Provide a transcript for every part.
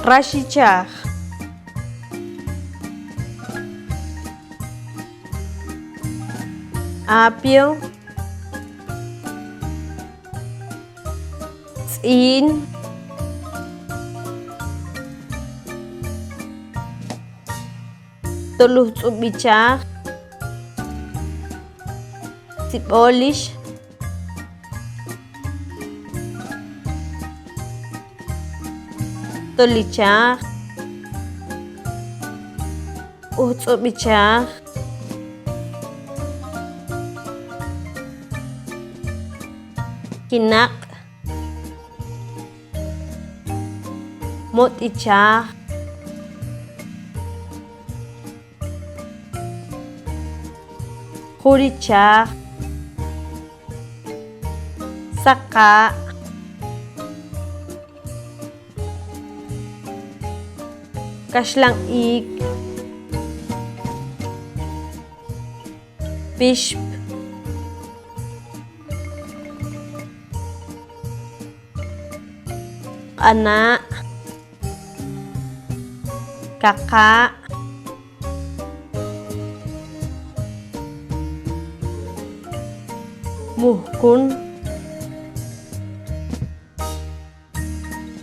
Rashichaq. Apio. Tz'in. Tuluj tz'ubichaq. Sib'olix. Tolichaq. Tz'ubichaq. Kinaq. Mot'ichaq. Qurichaq. Saqa. Kaxlan'ik. Pixp. Q'ana'. Kaqa'. Muhkun.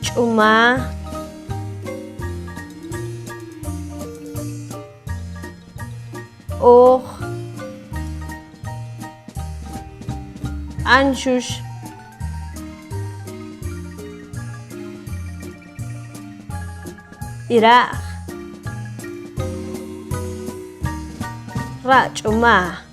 Ch'uma. Oq. Anxux. Iraq. Ra' ch'uma.